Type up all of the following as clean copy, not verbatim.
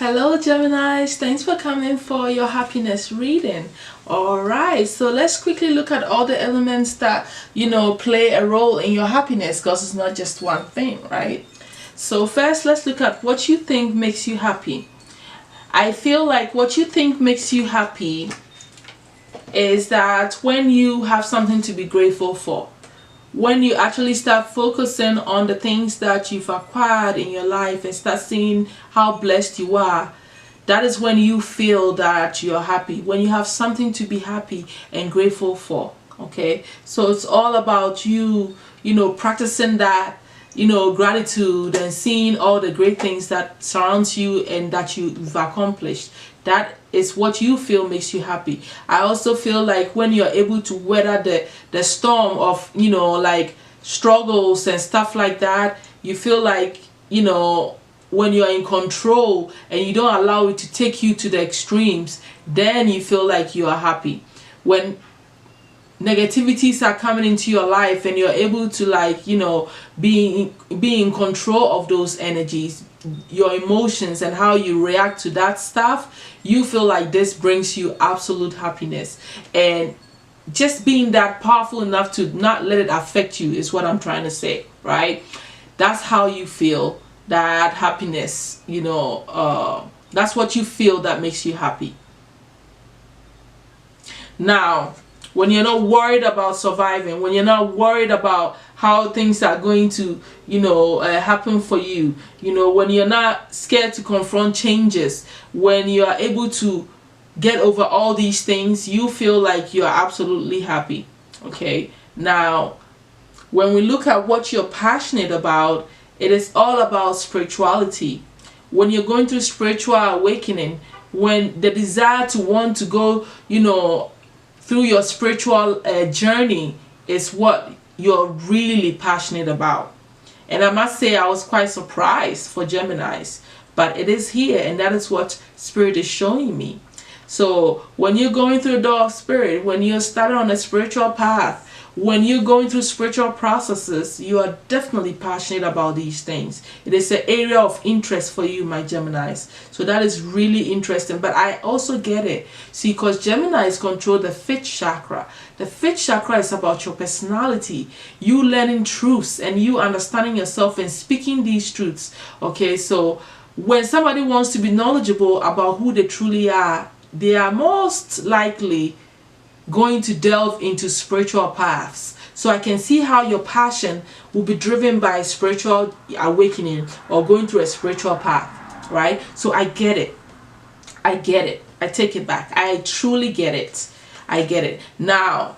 Hello Geminis, thanks for coming for your happiness reading. Alright, so let's quickly look at all the elements that play a role in your happiness, because it's not just one thing, right? So first, let's look at what you think makes you happy. I feel like what you think makes you happy is that when you have something to be grateful for, when you actually start focusing on the things that you've acquired in your life and start seeing how blessed you are, that is when you feel that you're happy, when you have something to be happy and grateful for. Okay, so it's all about you practicing that gratitude and seeing all the great things that surrounds you and that you've accomplished. That is what you feel makes you happy. I also feel like when you're able to weather the storm of like struggles and stuff like that, you feel like when you're in control and you don't allow it to take you to the extremes, then you feel like you are happy. When negativities are coming into your life and you're able to be in control of those energies, your emotions, and how you react to that stuff, you feel like this brings you absolute happiness. And just being that powerful enough to not let it affect you is what I'm trying to say, right? That's how you feel that happiness, that's what you feel that makes you happy. Now, when you're not worried about surviving, when you're not worried about how things are going to happen for you, when you're not scared to confront changes, when you are able to get over all these things, you feel like you're absolutely happy. Okay, now when we look at what you're passionate about, it is all about spirituality. When you're going through spiritual awakening, when the desire to want to go through your spiritual journey is what you're really passionate about. And I must say, I was quite surprised for Geminis, but it is here, and that is what Spirit is showing me. So when you're going through the door of Spirit, when you're starting on a spiritual path, when you're going through spiritual processes, you are definitely passionate about these things. It is an area of interest for you, my Geminis. So that is really interesting. But I also get it. See, because Geminis control the 5th chakra. The 5th chakra is about your personality, you learning truths and you understanding yourself and speaking these truths. Okay, so when somebody wants to be knowledgeable about who they truly are, they are most likely going to delve into spiritual paths. So I can see how your passion will be driven by spiritual awakening or going through a spiritual path, right? So I get it. I get it. I take it back. I truly get it. I get it. Now,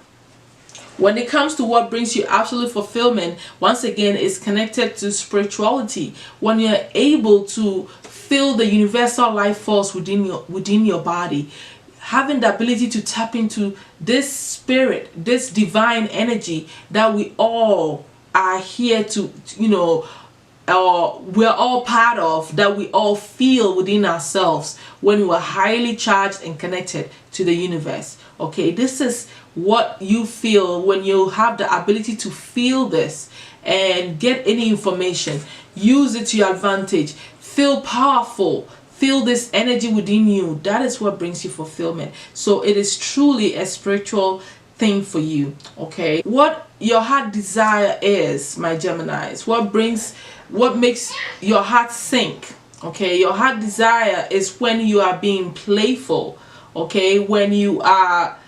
when it comes to what brings you absolute fulfillment, once again, it's connected to spirituality. When you're able to feel the universal life force within your body, having the ability to tap into this spirit, this divine energy that we all are here to, we're all part of, that we all feel within ourselves when we are highly charged and connected to the universe. Okay, this is what you feel when you have the ability to feel this and get any information, use it to your advantage, feel powerful, feel this energy within you. That is what brings you fulfillment. So it is truly a spiritual thing for you. Okay, what your heart desire is, my Geminis, what makes your heart sink. Okay, your heart desire is when you are being playful. Okay, when you are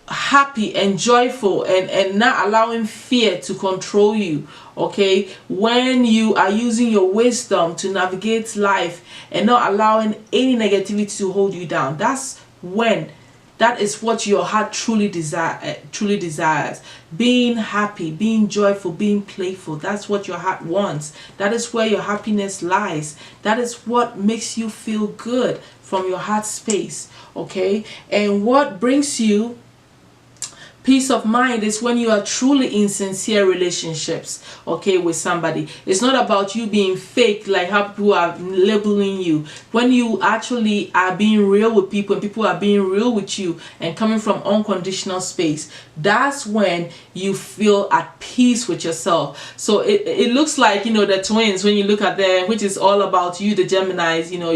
happy and joyful and not allowing fear to control you. Okay, when you are using your wisdom to navigate life and not allowing any negativity to hold you down, that is what your heart truly desires. Being happy, being joyful, being playful, that's what your heart wants. That is where your happiness lies. That is what makes you feel good from your heart space. Okay, and what brings you Peace of mind is when you are truly in sincere relationships, okay, with somebody. It's not about you being fake, like how people are labeling you. When you actually are being real with people, and people are being real with you and coming from unconditional space, that's when you feel at peace with yourself. So it looks like, you know, the twins, when you look at them, which is all about you, the Geminis, you know,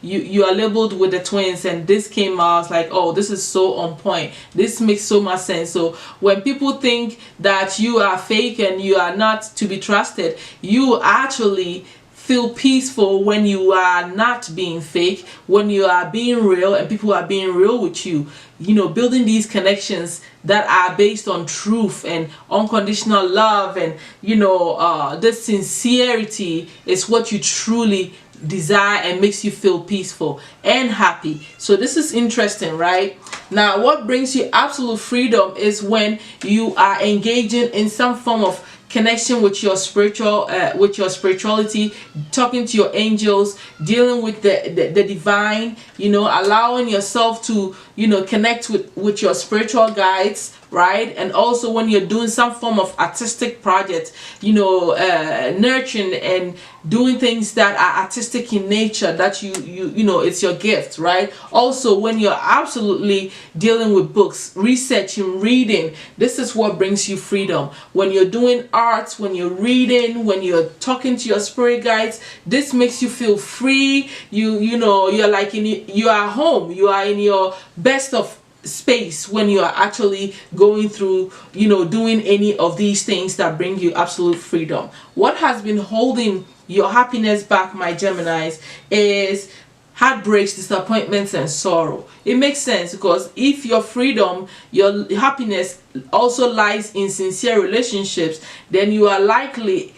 you are labeled with the twins, and this came out like, oh, this is so on point, this makes so much sense. So when people think that you are fake and you are not to be trusted, you actually feel peaceful when you are not being fake, when you are being real and people are being real with you, you know, building these connections that are based on truth and unconditional love, and you know, this sincerity is what you truly desire and makes you feel peaceful and happy. So this is interesting, right? Now, what brings you absolute freedom is when you are engaging in some form of connection with your spirituality, talking to your angels, dealing with the divine, you know, allowing yourself to, you know, connect with your spiritual guides, right? And also when you're doing some form of artistic project, you know, nurturing and doing things that are artistic in nature, that you know, it's your gift, right? Also when you're absolutely dealing with books, researching, reading, this is what brings you freedom. When you're doing art, when you're reading, when you're talking to your spirit guides, this makes you feel free. You know, you're like you are home, you are in your best of space when you are actually going through, you know, doing any of these things that bring you absolute freedom. What has been holding your happiness back, my Geminis, is heartbreaks, disappointments, and sorrow. It makes sense, because if your freedom, your happiness also lies in sincere relationships, then you are likely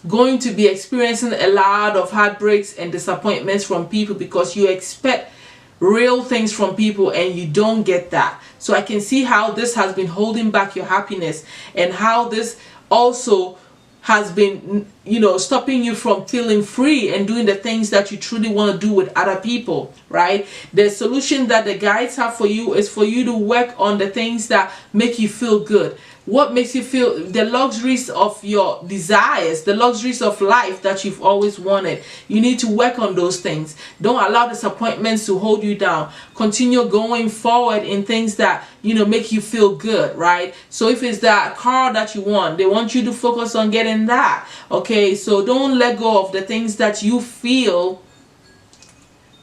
going to be experiencing a lot of heartbreaks and disappointments from people, because you expect real things from people and you don't get that. So I can see how this has been holding back your happiness, and how this also has been, you know, stopping you from feeling free and doing the things that you truly want to do with other people, right? The solution that the guides have for you is for you to work on the things that make you feel good. What makes you feel, the luxuries of your desires, the luxuries of life that you've always wanted. You need to work on those things. Don't allow disappointments to hold you down. Continue going forward in things that, you know, make you feel good, right? So if it's that car that you want, they want you to focus on getting that, okay? So don't let go of the things that you feel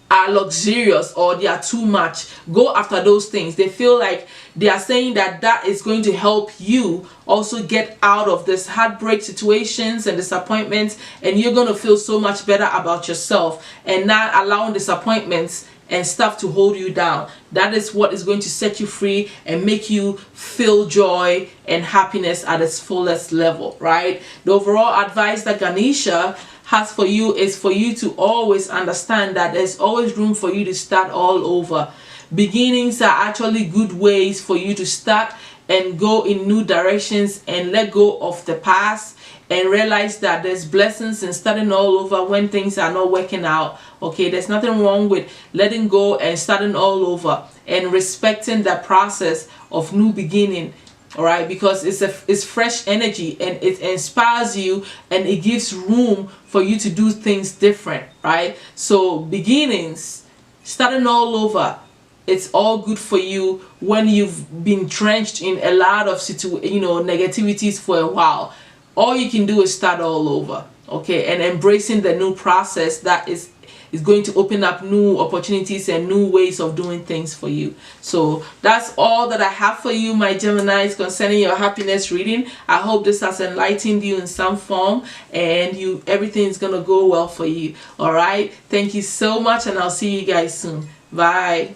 are luxurious or they are too much. Go after those things. They feel like they are saying that that is going to help you also get out of this heartbreak situations and disappointments, and you're going to feel so much better about yourself and not allowing disappointments and stuff to hold you down. That is what is going to set you free and make you feel joy and happiness at its fullest level, right? The overall advice that Ganesha has for you is for you to always understand that there's always room for you to start all over. Beginnings are actually good ways for you to start and go in new directions and let go of the past, and realize that there's blessings in starting all over when things are not working out. Okay, there's nothing wrong with letting go and starting all over and respecting that process of new beginning. All right, because it's fresh energy and it inspires you and it gives room for you to do things different, right? So beginnings, starting all over, it's all good for you when you've been drenched in a lot of negativities for a while. All you can do is start all over, okay, and embracing the new process that is going to open up new opportunities and new ways of doing things for you. So that's all that I have for you, my Geminis, concerning your happiness reading. I hope this has enlightened you in some form, and everything's gonna go well for you. All right, thank you so much, and I'll see you guys soon. Bye.